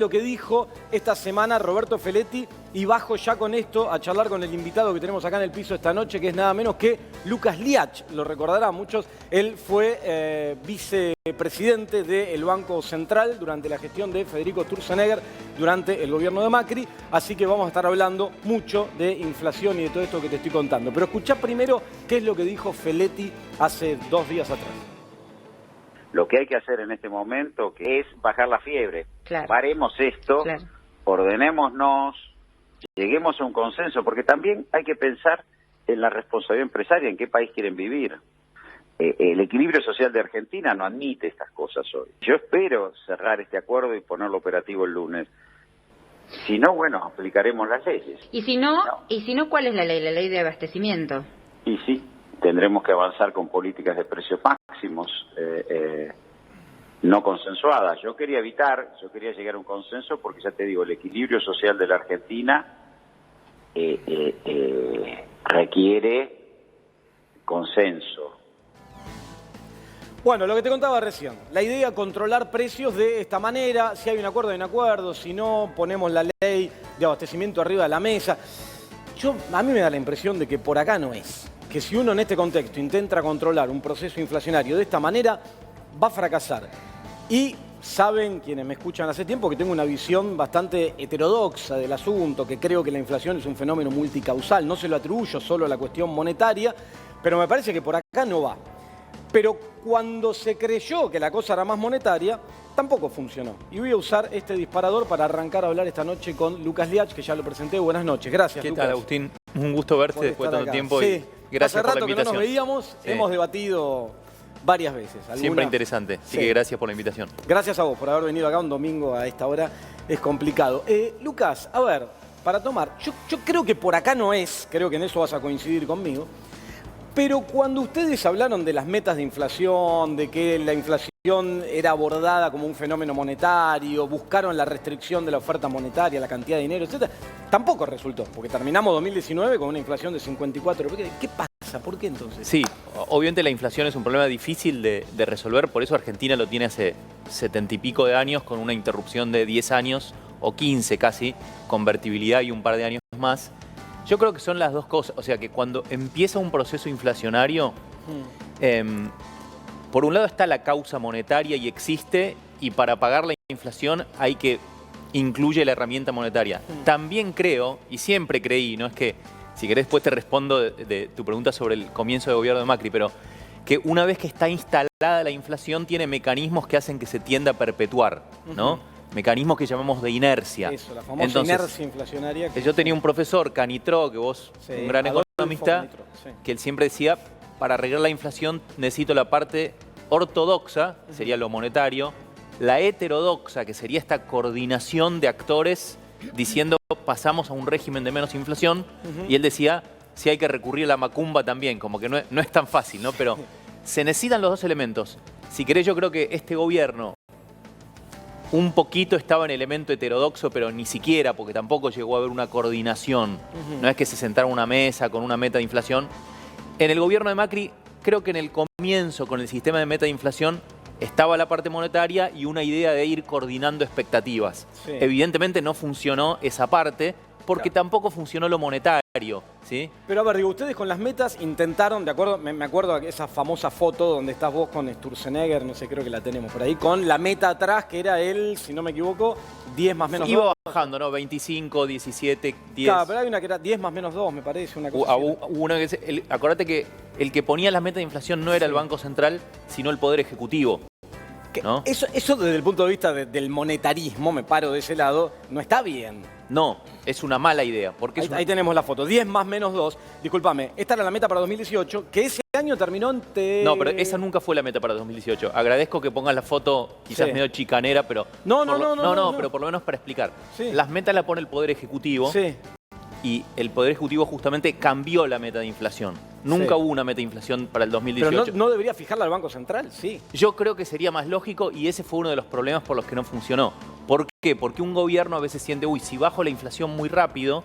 lo que dijo esta semana Roberto Feletti y bajo ya con esto a charlar con el invitado que tenemos acá en el piso esta noche, que es nada menos que Lucas Liach. Lo recordarán muchos, él fue vicepresidente del Banco Central durante la gestión de Federico Sturzenegger durante el gobierno de Macri, así que vamos a estar hablando mucho de inflación y de todo esto que te estoy contando. Pero escuchá primero qué es lo que dijo Feletti hace 2 días atrás. Lo que hay que hacer en este momento es bajar la fiebre. Claro. Paremos esto, claro. Ordenémonos, lleguemos a un consenso, porque también hay que pensar en la responsabilidad empresaria, en qué país quieren vivir. El equilibrio social de Argentina no admite estas cosas hoy. Yo espero cerrar este acuerdo y ponerlo operativo el lunes. Si no, bueno, aplicaremos las leyes. Y si no, ¿cuál es la ley? La ley de abastecimiento. Y sí, tendremos que avanzar con políticas de precios máximos no consensuadas. Yo quería llegar a un consenso porque ya te digo, el equilibrio social de la Argentina requiere consenso. Bueno, lo que te contaba recién, la idea es controlar precios de esta manera, si hay un acuerdo, hay un acuerdo, si no, ponemos la ley de abastecimiento arriba de la mesa. A mí me da la impresión de que por acá no es, que si uno en este contexto intenta controlar un proceso inflacionario de esta manera, va a fracasar. Y saben, quienes me escuchan hace tiempo, que tengo una visión bastante heterodoxa del asunto, que creo que la inflación es un fenómeno multicausal, no se lo atribuyo solo a la cuestión monetaria, pero me parece que por acá no va. Pero cuando se creyó que la cosa era más monetaria, tampoco funcionó. Y voy a usar este disparador para arrancar a hablar esta noche con Lucas Liach, que ya lo presenté. Buenas noches. Gracias, Lucas. ¿Qué tal, Agustín? Un gusto verte después de tanto tiempo. Sí. Y gracias por la invitación. Hace rato que no nos veíamos, sí. Hemos debatido varias veces. Siempre interesante, así que gracias por la invitación. Gracias a vos por haber venido acá un domingo a esta hora. Es complicado. Lucas, a ver, para tomar, yo creo que por acá no es, creo que en eso vas a coincidir conmigo. Pero cuando ustedes hablaron de las metas de inflación, de que la inflación era abordada como un fenómeno monetario, buscaron la restricción de la oferta monetaria, la cantidad de dinero, etc., tampoco resultó, porque terminamos 2019 con una inflación de 54. ¿Qué pasa? ¿Por qué entonces? Sí, obviamente la inflación es un problema difícil de resolver, por eso Argentina lo tiene hace 70 y pico de años, con una interrupción de 10 años, o 15 casi, convertibilidad y un par de años más. Yo creo que son las dos cosas, o sea que cuando empieza un proceso inflacionario, por un lado está la causa monetaria y existe, y para pagar la inflación hay que incluye la herramienta monetaria. También creo, y siempre creí, no es que, si querés después te respondo de tu pregunta sobre el comienzo del gobierno de Macri, pero que una vez que está instalada la inflación tiene mecanismos que hacen que se tienda a perpetuar, ¿no? Mecanismos que llamamos de inercia. Eso, la famosa inercia inflacionaria. Yo tenía un profesor, Canitró, que vos, un gran economista, que él siempre decía, para arreglar la inflación necesito la parte ortodoxa, que sería lo monetario, la heterodoxa, que sería esta coordinación de actores diciendo pasamos a un régimen de menos inflación, y él decía, sí hay que recurrir a la macumba también, como que no es tan fácil, ¿no? Pero se necesitan los dos elementos. Si querés, yo creo que este gobierno un poquito estaba en elemento heterodoxo, pero ni siquiera, porque tampoco llegó a haber una coordinación. No es que se sentaron a una mesa con una meta de inflación. En el gobierno de Macri, creo que en el comienzo, con el sistema de meta de inflación, estaba la parte monetaria y una idea de ir coordinando expectativas. Sí. Evidentemente no funcionó esa parte, porque tampoco funcionó lo monetario, ¿sí? Pero a ver, digo, ustedes con las metas intentaron, ¿de acuerdo? Me acuerdo de esa famosa foto donde estás vos con Sturzenegger, no sé, creo que la tenemos por ahí, con la meta atrás, que era él, si no me equivoco, 10 más menos 2. Iba bajando, ¿no? 25, 17, 10. Claro, pero hay una que era 10 más menos 2, me parece, una cosa así. Acordate que el que ponía las metas de inflación no era el Banco Central, sino el Poder Ejecutivo. ¿No? Eso desde el punto de vista del monetarismo, me paro de ese lado, no está bien. No, es una mala idea. Porque ahí tenemos la foto, 10 más menos 2. Discúlpame, esta era la meta para 2018, que ese año terminó ante... No, pero esa nunca fue la meta para 2018. Agradezco que pongas la foto, quizás medio chicanera, pero... No, pero por lo menos para explicar. Sí. Las metas las pone el Poder Ejecutivo. Sí. Y el Poder Ejecutivo justamente cambió la meta de inflación. Nunca hubo una meta de inflación para el 2018. Pero no debería fijarla el Banco Central, sí. Yo creo que sería más lógico, y ese fue uno de los problemas por los que no funcionó. ¿Por qué? Porque un gobierno a veces siente, uy, si bajo la inflación muy rápido,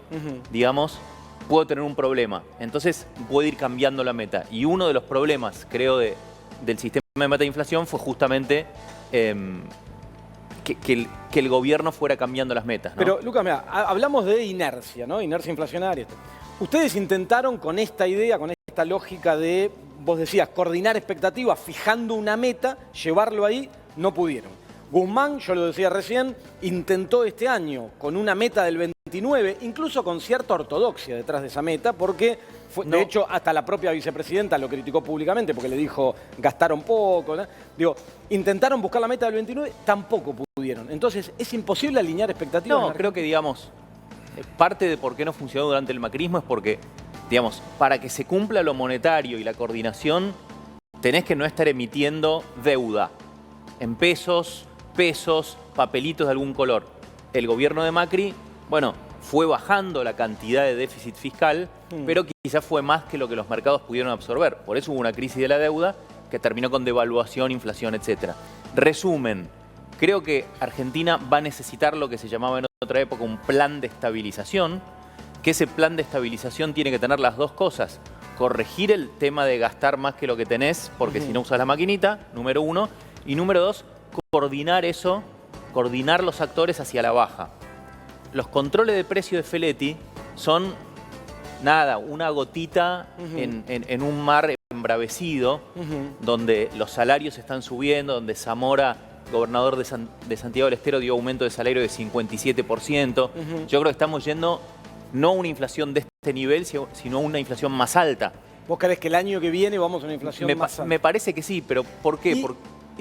digamos, puedo tener un problema. Entonces puede ir cambiando la meta. Y uno de los problemas, creo, del sistema de meta de inflación fue justamente que el gobierno fuera cambiando las metas, ¿no? Pero, Lucas, mira, hablamos de inercia, ¿no? Inercia inflacionaria. Ustedes intentaron con esta idea, con esta lógica de, vos decías, coordinar expectativas, fijando una meta, llevarlo ahí, no pudieron. Guzmán, yo lo decía recién, intentó este año con una meta del 29, incluso con cierta ortodoxia detrás de esa meta, porque, de hecho, hasta la propia vicepresidenta lo criticó públicamente porque le dijo, gastaron poco, ¿no? Digo, intentaron buscar la meta del 29, tampoco pudieron. Entonces, ¿es imposible alinear expectativas? No, creo que, digamos, parte de por qué no funcionó durante el macrismo es porque, digamos, para que se cumpla lo monetario y la coordinación, tenés que no estar emitiendo deuda en pesos, papelitos de algún color. El gobierno de Macri, bueno, fue bajando la cantidad de déficit fiscal, pero quizás fue más que lo que los mercados pudieron absorber. Por eso hubo una crisis de la deuda que terminó con devaluación, inflación, etc. Resumen, creo que Argentina va a necesitar lo que se llamaba en otra época un plan de estabilización, que ese plan de estabilización tiene que tener las dos cosas. Corregir el tema de gastar más que lo que tenés, porque si no usas la maquinita, número uno. Y número dos, coordinar eso, coordinar los actores hacia la baja. Los controles de precio de Feletti son, nada, una gotita en un mar embravecido, donde los salarios están subiendo, donde Zamora, gobernador de Santiago del Estero, dio aumento de salario de 57%. Yo creo que estamos yendo no a una inflación de este nivel, sino a una inflación más alta. ¿Vos creés que el año que viene vamos a una inflación más alta? Me parece que sí, pero ¿por qué?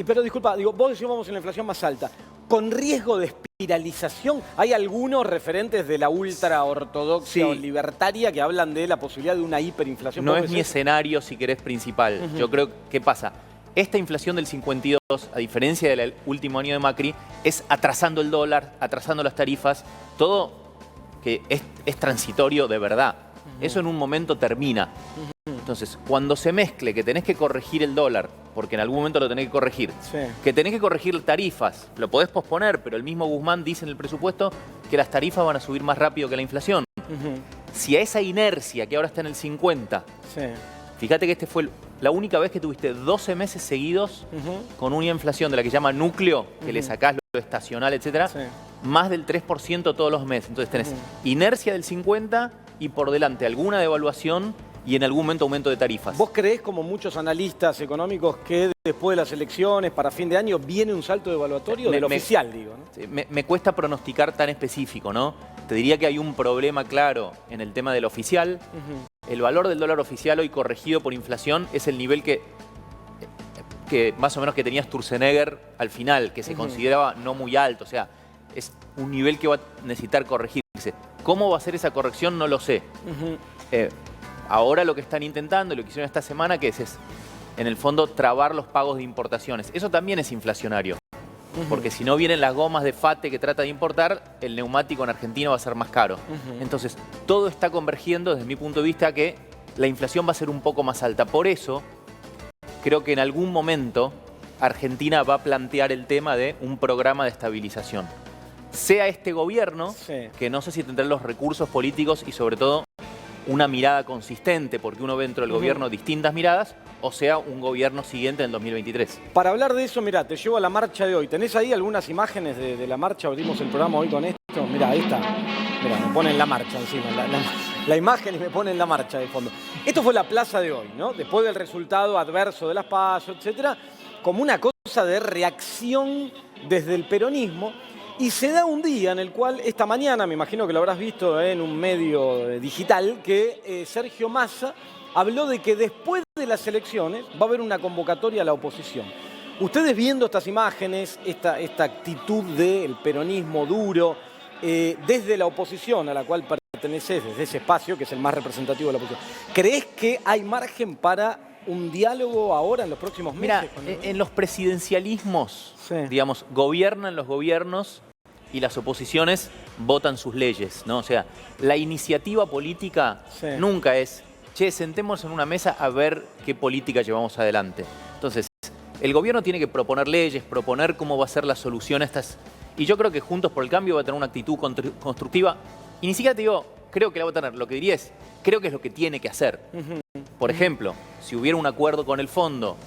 Pero disculpa, digo, vos decís vamos a una inflación más alta. ¿Con riesgo de espiralización? Hay algunos referentes de la ultraortodoxia o libertaria que hablan de la posibilidad de una hiperinflación. No es mi escenario, si querés, principal. Yo creo, ¿qué pasa? Esta inflación del 52, a diferencia del último año de Macri, es atrasando el dólar, atrasando las tarifas, todo que es transitorio de verdad. Eso en un momento termina. Entonces, cuando se mezcle que tenés que corregir el dólar, porque en algún momento lo tenés que corregir, que tenés que corregir tarifas, lo podés posponer, pero el mismo Guzmán dice en el presupuesto que las tarifas van a subir más rápido que la inflación. Si a esa inercia que ahora está en el 50, fíjate que este fue la única vez que tuviste 12 meses seguidos con una inflación de la que llama núcleo, que le sacás lo estacional, etcétera, más del 3% todos los meses. Entonces tenés inercia del 50 y por delante alguna devaluación y en algún momento aumento de tarifas. ¿Vos creés, como muchos analistas económicos, que después de las elecciones, para fin de año, viene un salto devaluatorio del oficial, digo, ¿no? Me cuesta pronosticar tan específico, ¿no? Te diría que hay un problema claro en el tema del oficial. El valor del dólar oficial hoy corregido por inflación es el nivel que más o menos que tenía Sturzenegger al final, que se consideraba no muy alto. O sea, es un nivel que va a necesitar corregirse. ¿Cómo va a ser esa corrección? No lo sé. Ahora lo que están intentando, lo que hicieron esta semana, que es en el fondo trabar los pagos de importaciones. Eso también es inflacionario. Porque si no vienen las gomas de FATE que trata de importar, el neumático en Argentina va a ser más caro. Entonces, todo está convergiendo desde mi punto de vista que la inflación va a ser un poco más alta. Por eso, creo que en algún momento Argentina va a plantear el tema de un programa de estabilización. Sea este gobierno, que no sé si tendrá los recursos políticos y sobre todo una mirada consistente, porque uno ve dentro del gobierno distintas miradas, o sea, un gobierno siguiente en el 2023. Para hablar de eso, mirá, te llevo a la marcha de hoy. ¿Tenés ahí algunas imágenes de la marcha? Abrimos el programa hoy con esto. Mirá, ahí está. Mirá, me ponen la marcha encima, la imagen y me ponen la marcha de fondo. Esto fue la plaza de hoy, ¿no? Después del resultado adverso de las PASO, etcétera, como una cosa de reacción desde el peronismo. Y se da un día en el cual, esta mañana, me imagino que lo habrás visto en un medio digital, que Sergio Massa habló de que después de las elecciones va a haber una convocatoria a la oposición. Ustedes viendo estas imágenes, esta actitud del peronismo duro, desde la oposición a la cual perteneces, desde ese espacio que es el más representativo de la oposición, ¿crees que hay margen para un diálogo ahora en los próximos meses? Mira, en los presidencialismos, digamos, gobiernan los gobiernos y las oposiciones votan sus leyes, ¿no? O sea, la iniciativa política nunca es, che, sentémonos en una mesa a ver qué política llevamos adelante. Entonces, el gobierno tiene que proponer leyes, proponer cómo va a ser la solución a estas. Y yo creo que Juntos por el Cambio va a tener una actitud constructiva. Y ni siquiera te digo, creo que la va a tener. Lo que diría es, creo que es lo que tiene que hacer. Por ejemplo, si hubiera un acuerdo con el fondo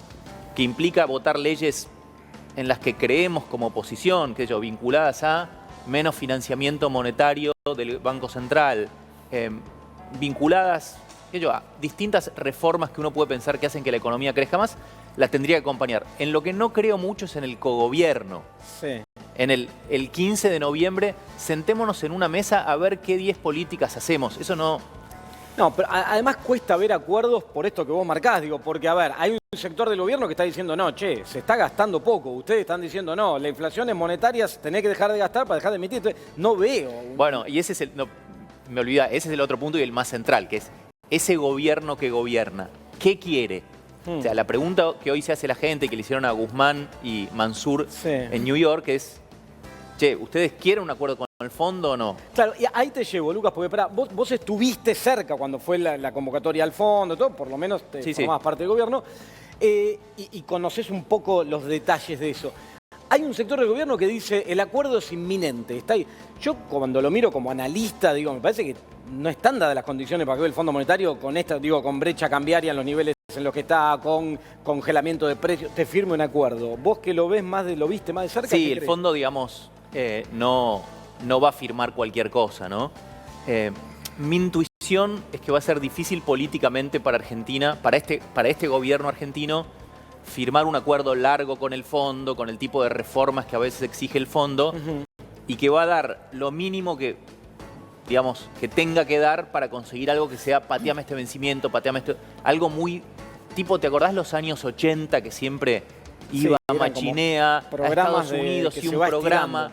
que implica votar leyes en las que creemos como oposición, que yo, vinculadas a menos financiamiento monetario del Banco Central, vinculadas a distintas reformas que uno puede pensar que hacen que la economía crezca más, las tendría que acompañar. En lo que no creo mucho es en el cogobierno. Sí. En el 15 de noviembre, sentémonos en una mesa a ver qué 10 políticas hacemos. Eso no... No, pero además cuesta ver acuerdos por esto que vos marcás, digo, porque a ver, hay un sector del gobierno que está diciendo, no, che, se está gastando poco. Ustedes están diciendo, no, la inflación es monetaria, tenés que dejar de gastar para dejar de emitir. Entonces, no veo. Bueno, y ese es el... No, me olvida, ese es el otro punto y el más central, que es ese gobierno que gobierna. ¿Qué quiere? O sea, la pregunta que hoy se hace la gente, que le hicieron a Guzmán y Mansur en New York, es, che, ¿ustedes quieren un acuerdo con el fondo o no? Claro, y ahí te llevo, Lucas, porque pará, vos estuviste cerca cuando fue la convocatoria al fondo, todo, por lo menos formabas parte del gobierno, y conocés un poco los detalles de eso. Hay un sector del gobierno que dice, el acuerdo es inminente, está ahí. Yo cuando lo miro como analista, digo, me parece que no están dadas las condiciones para que el Fondo Monetario con esta, digo, con brecha cambiaria en los niveles en los que está, con congelamiento de precios, te firme un acuerdo. Vos que lo ves lo viste más de cerca. Sí, el fondo, digamos, no va a firmar cualquier cosa, ¿no? Mi intuición es que va a ser difícil políticamente para Argentina, para este gobierno argentino, firmar un acuerdo largo con el fondo, con el tipo de reformas que a veces exige el fondo, y que va a dar lo mínimo que, digamos, que tenga que dar para conseguir algo que sea pateame este vencimiento, pateame esto, algo muy tipo, ¿te acordás los años 80 que siempre iba a Machinea, a Estados Unidos y un programa?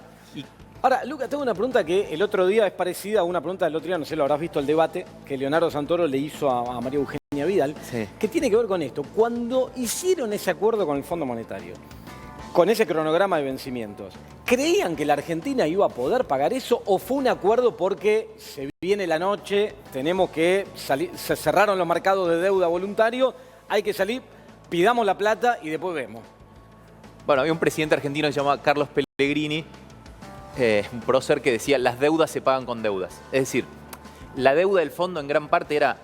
Ahora, Lucas, tengo una pregunta que el otro día es parecida a una pregunta del otro día, no sé, lo habrás visto el debate que Leonardo Santoro le hizo a María Eugenia Vidal, que tiene que ver con esto. Cuando hicieron ese acuerdo con el Fondo Monetario, con ese cronograma de vencimientos, ¿creían que la Argentina iba a poder pagar eso o fue un acuerdo porque se viene la noche, tenemos que salir, se cerraron los mercados de deuda voluntario, hay que salir, pidamos la plata y después vemos? Bueno, había un presidente argentino que se llamaba Carlos Pellegrini, un prócer, que decía, las deudas se pagan con deudas. Es decir, la deuda del fondo en gran parte era,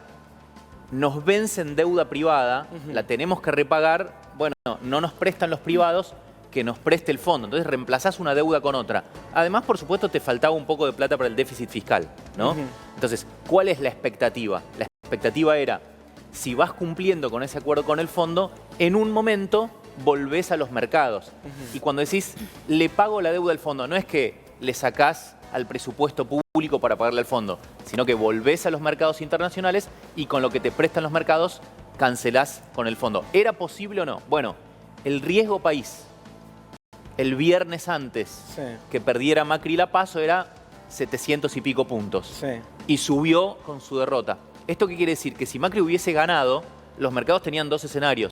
nos vencen deuda privada, la tenemos que repagar, bueno, no nos prestan los privados, que nos preste el fondo. Entonces reemplazás una deuda con otra. Además, por supuesto, te faltaba un poco de plata para el déficit fiscal, ¿no? Entonces, ¿cuál es la expectativa? La expectativa era, si vas cumpliendo con ese acuerdo con el fondo, en un momento volvés a los mercados. Y cuando decís, le pago la deuda al fondo, no es que le sacás al presupuesto público para pagarle al fondo, sino que volvés a los mercados internacionales y con lo que te prestan los mercados, cancelás con el fondo. ¿Era posible o no? Bueno, el riesgo país, el viernes antes que perdiera Macri la PASO, era 700 y pico puntos. Y subió con su derrota. ¿Esto qué quiere decir? Que si Macri hubiese ganado, los mercados tenían dos escenarios.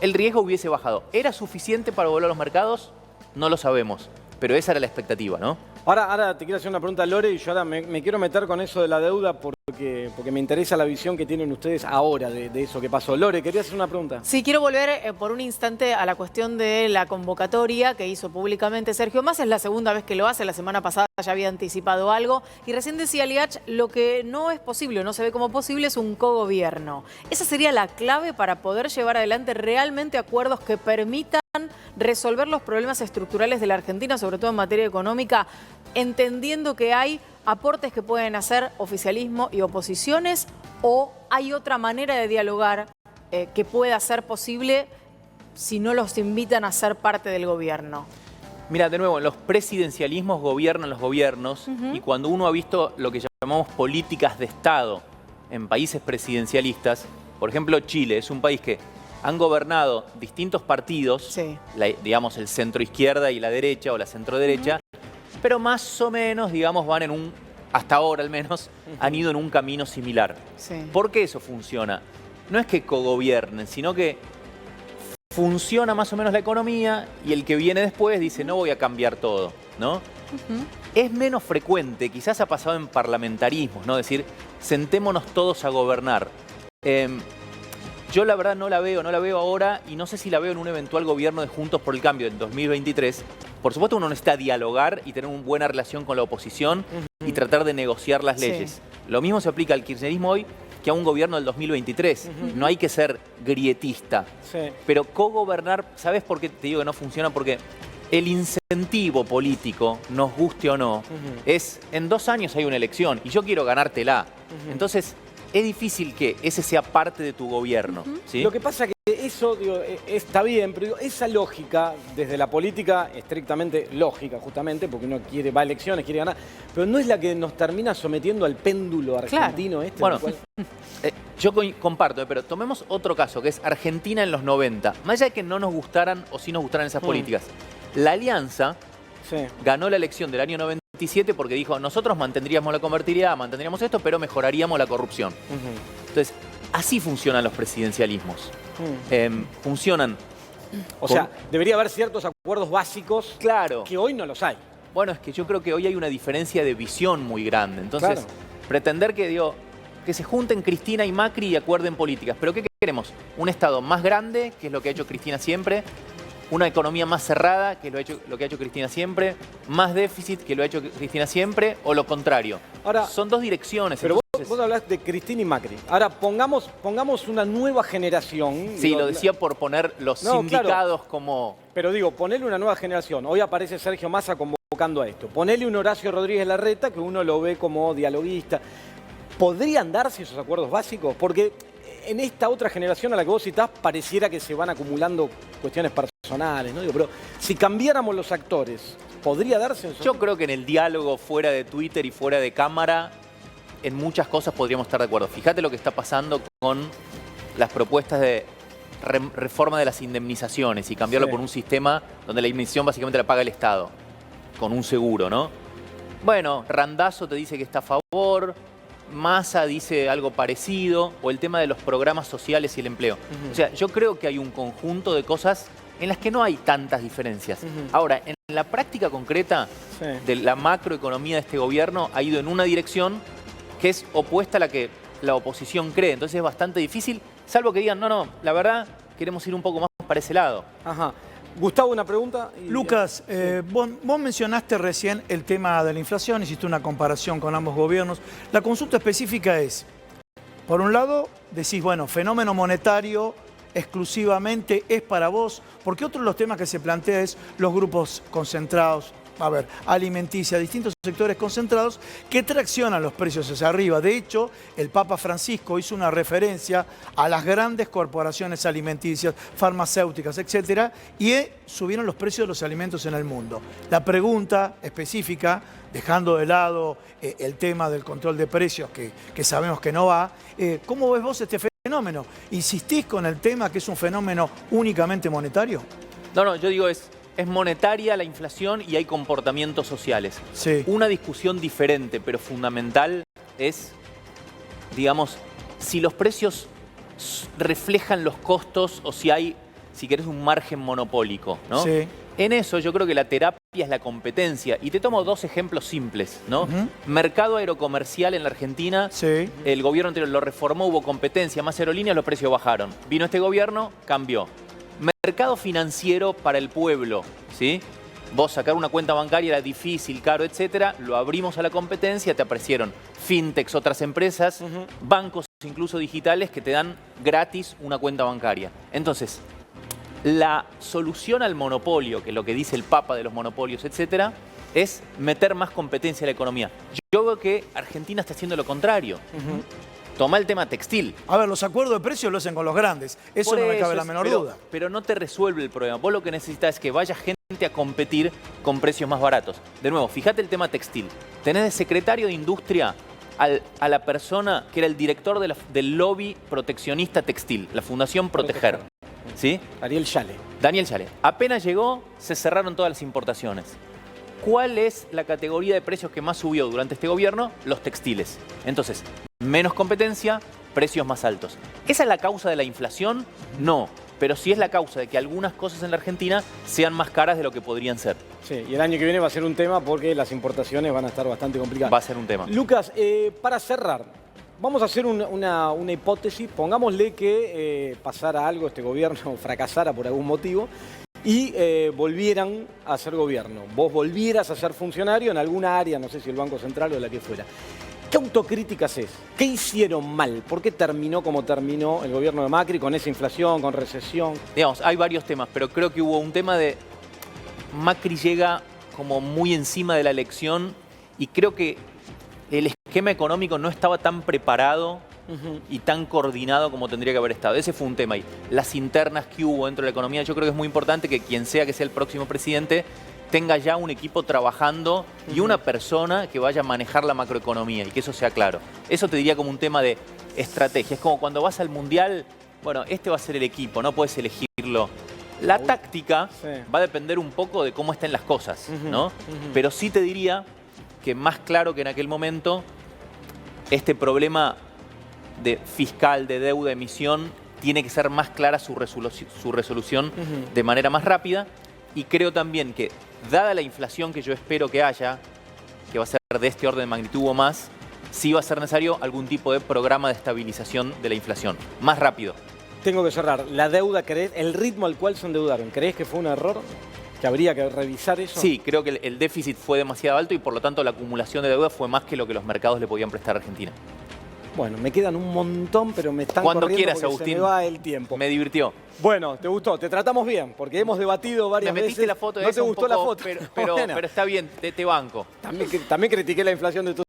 El riesgo hubiese bajado. ¿Era suficiente para volver a los mercados? No lo sabemos, pero esa era la expectativa, ¿no? Ahora te quiero hacer una pregunta, Lore, y yo ahora me quiero meter con eso de la deuda porque me interesa la visión que tienen ustedes ahora de eso que pasó. Lore, ¿querías hacer una pregunta? Sí, quiero volver por un instante a la cuestión de la convocatoria que hizo públicamente Sergio Massa. Es la segunda vez que lo hace, la semana pasada ya había anticipado algo. Y recién decía Liach, lo que no es posible, no se ve como posible, es un cogobierno. Esa sería la clave para poder llevar adelante realmente acuerdos que permitan resolver los problemas estructurales de la Argentina, sobre todo en materia económica, entendiendo que hay aportes que pueden hacer oficialismo y oposiciones, o hay otra manera de dialogar que pueda ser posible si no los invitan a ser parte del gobierno. Mira, de nuevo, los presidencialismos gobiernan los gobiernos y cuando uno ha visto lo que llamamos políticas de Estado en países presidencialistas, por ejemplo Chile es un país que han gobernado distintos partidos, digamos el centro izquierda y la derecha o la centro derecha, pero más o menos, digamos, van en un, hasta ahora al menos, han ido en un camino similar. ¿Por qué eso funciona? No es que cogobiernen, sino que funciona más o menos la economía y el que viene después dice, no voy a cambiar todo, ¿no? Es menos frecuente, quizás ha pasado en parlamentarismos, ¿no? Decir, sentémonos todos a gobernar. Yo la verdad no la veo ahora y no sé si la veo en un eventual gobierno de Juntos por el Cambio en 2023. Por supuesto uno necesita dialogar y tener una buena relación con la oposición y tratar de negociar las leyes. Lo mismo se aplica al kirchnerismo hoy, que a un gobierno del 2023. No hay que ser grietista. Sí. Pero cogobernar, ¿sabes por qué te digo que no funciona? Porque el incentivo político, nos guste o no, es en 2 años hay una elección y yo quiero ganártela. Entonces, es difícil que ese sea parte de tu gobierno. ¿Sí? Lo que pasa es que eso digo, está bien, pero digo, esa lógica, desde la política, estrictamente lógica, justamente, porque uno va a elecciones, quiere ganar, pero no es la que nos termina sometiendo al péndulo argentino este. Bueno, yo comparto, pero tomemos otro caso, que es Argentina en los 90. Más allá de que no nos gustaran o sí nos gustaran esas políticas, la Alianza ganó la elección del año 97 porque dijo, nosotros mantendríamos la convertibilidad, mantendríamos esto, pero mejoraríamos la corrupción. Entonces, así funcionan los presidencialismos. Funcionan. O sea, debería haber ciertos acuerdos básicos que hoy no los hay. Bueno, es que yo creo que hoy hay una diferencia de visión muy grande. Entonces, pretender que se junten Cristina y Macri y acuerden políticas. ¿Pero qué queremos? Un Estado más grande, que es lo que ha hecho Cristina siempre. Una economía más cerrada, que es lo que ha hecho Cristina siempre. Más déficit, que lo ha hecho Cristina siempre. O lo contrario. Ahora, son dos direcciones. Pero vos hablás de Cristina y Macri. Ahora, pongamos una nueva generación. Sí, lo decía por poner los sindicados como... Pero digo, ponele una nueva generación. Hoy aparece Sergio Massa convocando a esto. Ponele un Horacio Rodríguez Larreta, que uno lo ve como dialoguista. ¿Podrían darse esos acuerdos básicos? Porque en esta otra generación a la que vos citás, pareciera que se van acumulando cuestiones personales, ¿no? Digo, pero si cambiáramos los actores, ¿podría darse eso? Yo creo que en el diálogo fuera de Twitter y fuera de cámara, en muchas cosas podríamos estar de acuerdo. Fíjate lo que está pasando con las propuestas de reforma de las indemnizaciones y cambiarlo por un sistema donde la indemnización básicamente la paga el Estado, con un seguro, ¿no? Bueno, Randazzo te dice que está a favor, Massa dice algo parecido, o el tema de los programas sociales y el empleo. O sea, yo creo que hay un conjunto de cosas en las que no hay tantas diferencias. Ahora, en la práctica concreta de la macroeconomía de este gobierno ha ido en una dirección que es opuesta a la que la oposición cree. Entonces es bastante difícil, salvo que digan, no, la verdad, queremos ir un poco más para ese lado. Gustavo, una pregunta. Lucas, vos mencionaste recién el tema de la inflación, hiciste una comparación con ambos gobiernos. La consulta específica es, por un lado, decís, bueno, fenómeno monetario exclusivamente es para vos, porque otro de los temas que se plantea es los grupos concentrados, alimenticia, distintos sectores concentrados que traccionan los precios hacia arriba. De hecho, el Papa Francisco hizo una referencia a las grandes corporaciones alimenticias, farmacéuticas, etcétera, y subieron los precios de los alimentos en el mundo. La pregunta específica, dejando de lado el tema del control de precios, que sabemos que no va, ¿cómo ves vos este fenómeno? ¿Insistís con el tema que es un fenómeno únicamente monetario? No, yo digo es monetaria la inflación y hay comportamientos sociales. Una discusión diferente, pero fundamental, es, digamos, si los precios reflejan los costos o si hay, si querés, un margen monopólico, ¿no? En eso yo creo que la terapia es la competencia. Y te tomo 2 ejemplos simples, ¿no? Mercado aerocomercial en la Argentina, el gobierno anterior lo reformó, hubo competencia, más aerolíneas, los precios bajaron. Vino este gobierno, cambió. Mercado financiero para el pueblo, ¿sí? Vos sacar una cuenta bancaria era difícil, caro, etcétera. Lo abrimos a la competencia, te aparecieron fintechs, otras empresas, bancos incluso digitales que te dan gratis una cuenta bancaria. Entonces, la solución al monopolio, que es lo que dice el Papa de los monopolios, etcétera, es meter más competencia en la economía. Yo veo que Argentina está haciendo lo contrario. Toma el tema textil. Los acuerdos de precios lo hacen con los grandes. Eso no me cabe la menor duda. Pero no te resuelve el problema. Vos lo que necesitas es que vaya gente a competir con precios más baratos. De nuevo, fíjate el tema textil. Tenés de secretario de Industria a la persona que era el director del lobby proteccionista textil, la Fundación Proteger. ¿Sí? Daniel Sciale. Apenas llegó, se cerraron todas las importaciones. ¿Cuál es la categoría de precios que más subió durante este gobierno? Los textiles. Entonces, menos competencia, precios más altos. ¿Esa es la causa de la inflación? No, pero sí es la causa de que algunas cosas en la Argentina sean más caras de lo que podrían ser. Sí, y el año que viene va a ser un tema porque las importaciones van a estar bastante complicadas. Va a ser un tema. Lucas, para cerrar, vamos a hacer una hipótesis. Pongámosle que pasara algo, este gobierno fracasara por algún motivo y volvieran a hacer gobierno. Vos volvieras a ser funcionario en alguna área, no sé si el Banco Central o la que fuera. ¿Qué autocrítica haces? ¿Qué hicieron mal? ¿Por qué terminó como terminó el gobierno de Macri con esa inflación, con recesión? Digamos, hay varios temas, pero creo que hubo un tema de Macri llega como muy encima de la elección y creo que el esquema económico no estaba tan preparado y tan coordinado como tendría que haber estado. Ese fue un tema. Y las internas que hubo dentro de la economía, yo creo que es muy importante que quien sea que sea el próximo presidente tenga ya un equipo trabajando y una persona que vaya a manejar la macroeconomía y que eso sea claro. Eso te diría como un tema de estrategia. Es como cuando vas al Mundial, bueno, este va a ser el equipo, no puedes elegirlo. La táctica va a depender un poco de cómo estén las cosas, ¿no? Pero sí te diría que más claro que en aquel momento, este problema de fiscal, de deuda, emisión, tiene que ser más clara su resolución de manera más rápida. Y creo también que, dada la inflación que yo espero que haya, que va a ser de este orden de magnitud o más, sí va a ser necesario algún tipo de programa de estabilización de la inflación, más rápido. Tengo que cerrar. La deuda, ¿crees? El ritmo al cual se endeudaron, ¿crees que fue un error? ¿Que habría que revisar eso? Sí, creo que el déficit fue demasiado alto y por lo tanto la acumulación de deuda fue más que lo que los mercados le podían prestar a Argentina. Bueno, me quedan un montón, pero me están Cuando corriendo quieras, porque Agustín. se me va el tiempo. Me divirtió. Bueno, ¿te gustó? Te tratamos bien, porque hemos debatido varias Me metiste veces. la foto de ¿No eso te un gustó poco, la foto? Pero Bueno, está bien, te banco. también critiqué la inflación de tu